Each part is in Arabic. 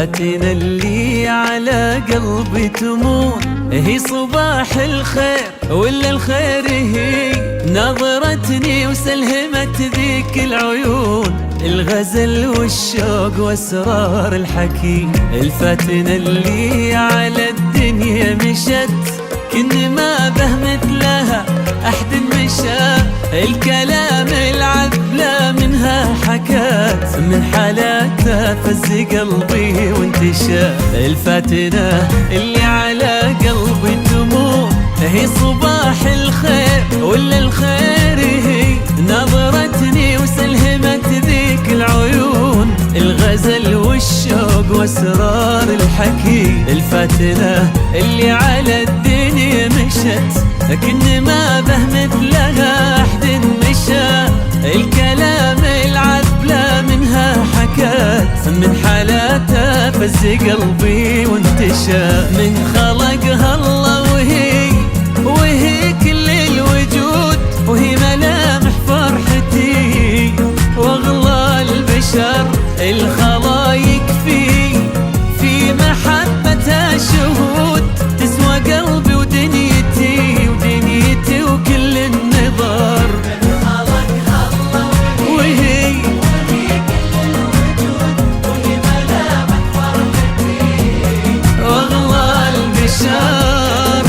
الفاتنة اللي على قلبي تمون هي صباح الخير ولا الخير هي نظرتني وسلهمت ذيك العيون الغزل والشوق واسرار الحكي. الفاتنة اللي على الدنيا مشت كن ما به مثلها أحد مشى الكلام العذلة منها حكت من حالاتها فز قلبي وانتشى. الفاتنة اللي على قلبي تمون هي صباح الخير ولا الخير هي نظرتني وسلهمت ذيك العيون الغزل والشوق واسرار الحكي. الفاتنة اللي على الدنيا مشت لكن ما به مثلها أحد مشى الكلام العذلة منها حكت من حالاتها فز قلبي وانتشى. من خلقها الله وهي كل الوجود وهي ملامح فرحتي واغلى البشر الخلايق في محبتها شهود تسوى قلبي ودنيتي وكل النظر. وهي واغلى البشر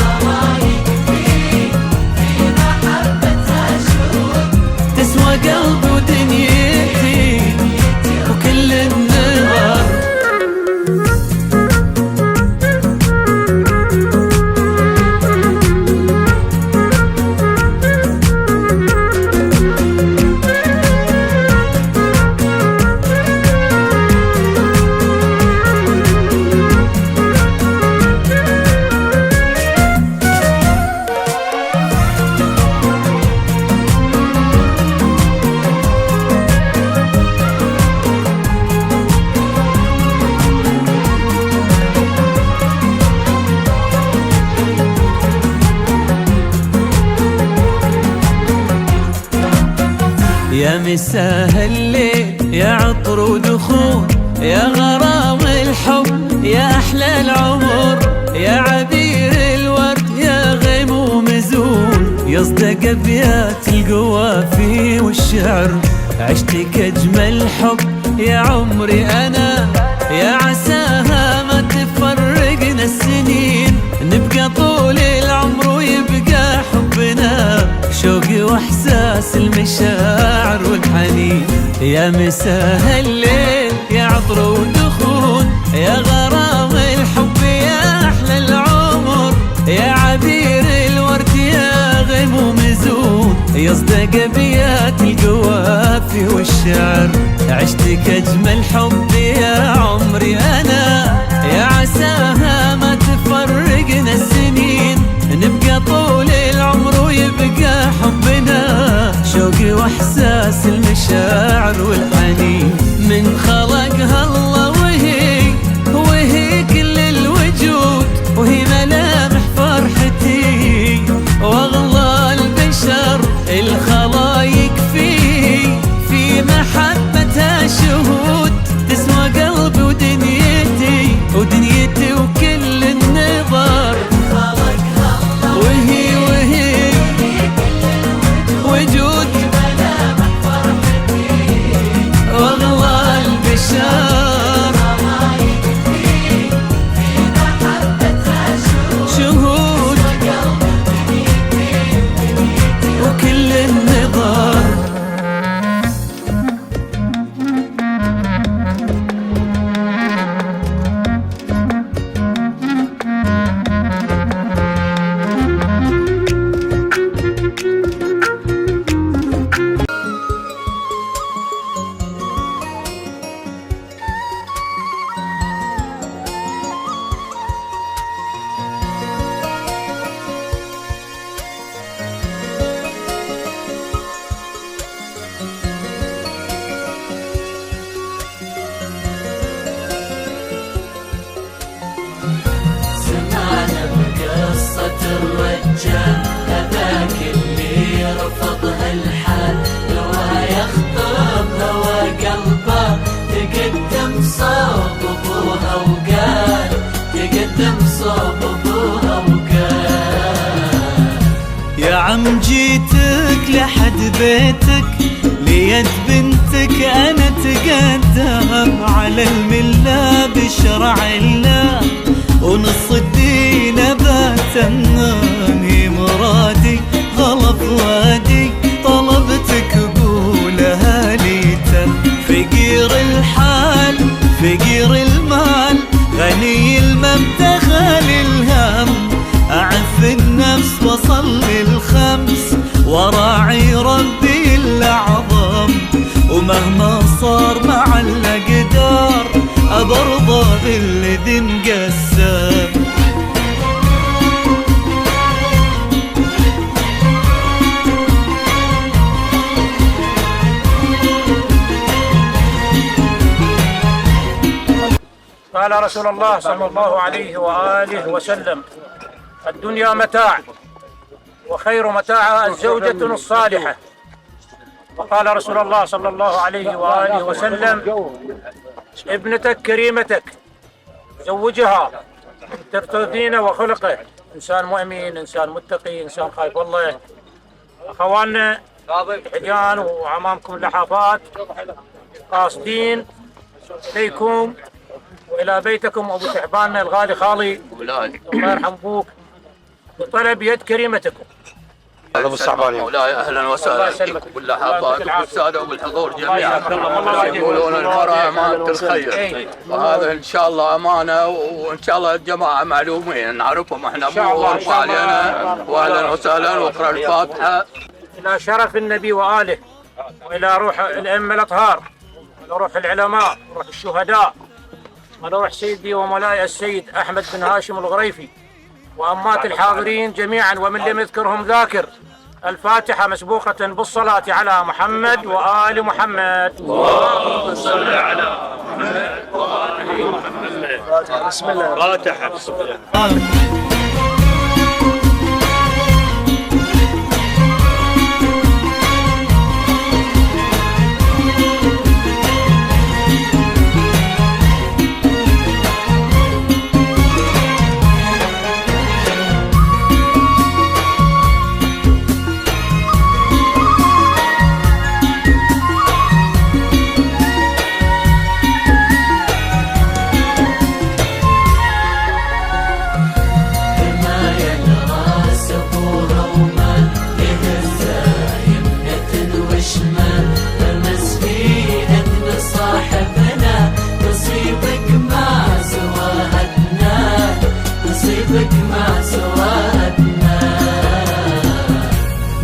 تسوى قلبي ودنيتي وكل النظر. يا مساء الليل يا عطر ودخول يا غرام الحب يا أحلى العمر يا عبير الورد يا غيم ومزون يصدق أبيات القوافي والشعر عشتك أجمل حب يا عمري أنا يا عساها ما تفرقنا السنين نبقى طول العمر ويبقى حبنا شوقي واحساس المشاعر والحنين. يا مساء الليل يا عطر ودخول يا غرام الحب يا احلى العمر يا عبير الورد يا غيم ومزون يصدق ابيات القوافي والشعر عشتك اجمل حب يا عمري انا يا عساها ما تفرقنا السنين نبقى طول العمر ويبقى حبنا شوقي واحساس المشاعر والحنين. من خلقها الله وهي كل الوجود وهي ملامح فرحتي واغلى البشر الخلايق في محبتها شهود تسوى قلبي ودنيتي وكل النظر. يا عم جيتك لحد بيتك، ليد بنتك أنا تقدم على الملة بشرع الله، ونص الدين بتمني مرادي غلط وادي، طلبتك قولها لي تم. فقير الحال فقير المال، غني المبتغى للهم، أعف النفس وصلي الخمس، وراعي ربي الأعظم، ومهما صار مع الأقدار أبرضى بالذي مقسم. قال رسول الله صلى الله عليه وآله وسلم: الدنيا متاع، وخير متاعها الزوجة الصالحة. وقال رسول الله صلى الله عليه وآله وسلم: ابنتك كريمتك، زوجها ترتضين وخلقه، إنسان مؤمن، إنسان متقي، إنسان خايف الله. أخواننا الحجان وعمامكم اللحافات قاصدين إليكم وإلى بيتكم أبو شعبان الغالي خالي الله يرحم أبوك بطلب يد كريمتكم. ابو الصعباني مولاي اهلا وسهلا بكم باللحافات وبالساده وبالحضور جميعا. يقولون المراه امانه الخير، وهذا ان شاء الله امانه، وان شاء الله الجماعه معلومين نعرفهم احنا وارفع علينا. واهلا وسهلا، واقرا الفاتحه. الى شرف النبي واله، والى روح الائمه الاطهار، والى روح العلماء، وروح الشهداء، والى روح سيدي ومولاي السيد احمد بن هاشم الغريفي، وأمات الحاضرين جميعا، ومن لم يذكرهم ذاكر. الفاتحة مسبوقة بالصلاة على محمد وآل محمد. اللهم صل على محمد وآل محمد. بسم الله. فاتحة. بسم الله.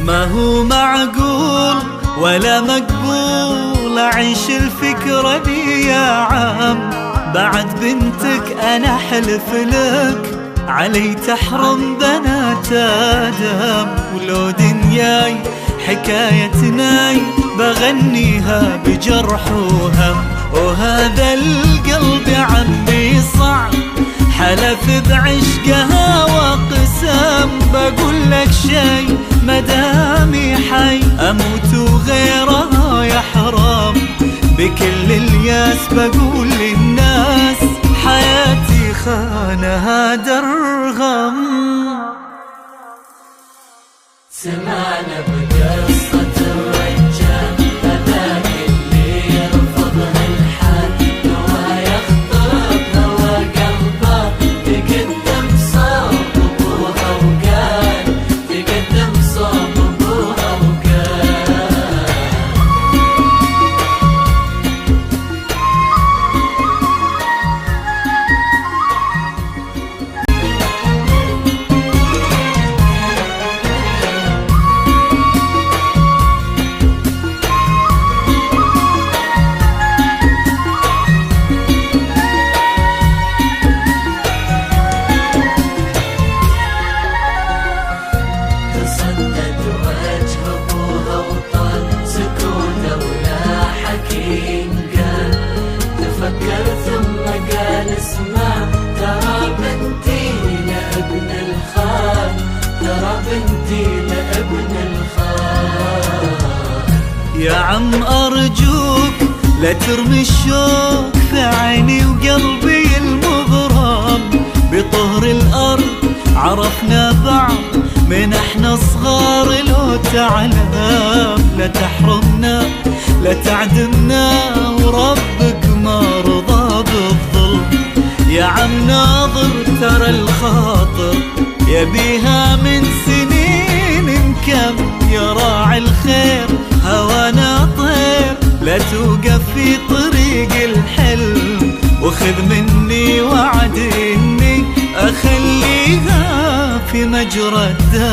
ما هو معقول ولا مقبول أعيش الفكرة دي يا عم، بعد بنتك أنا حلف لك علي تحرم بنات آدم، ولو دنياي حكايتناي بغنيها بجرح وهم، وهذا القلب عمي صعب حلف بعشقها وقسم، بقول لك شي مدامي حي اموت وغيرها يحرم، بكل الياس بقول للناس حياتي خانها درغم. سمعنا بقصة الرجال هذاك اللي يرفضها الحال، هو يخطب هو قلبه، تقدم صوب ابوها وقال، تقدم صوب ابوها وقال. يا عم أرجوك لا ترمي الشوق في عيني وقلبي المغرم، بطهر الأرض عرفنا بعض من احنا صغار، صغار لو تعلم، لا تحرمنا لا تعدمنا، وربك ما رضى بالظلم. يا عم ناظر ترى الخاطر يبيها من سنين كم، يا راعي الخير هوانا طير، لا توقف في طريق الحلم، وخذ مني وعد اني اخليها في مجرى الدار.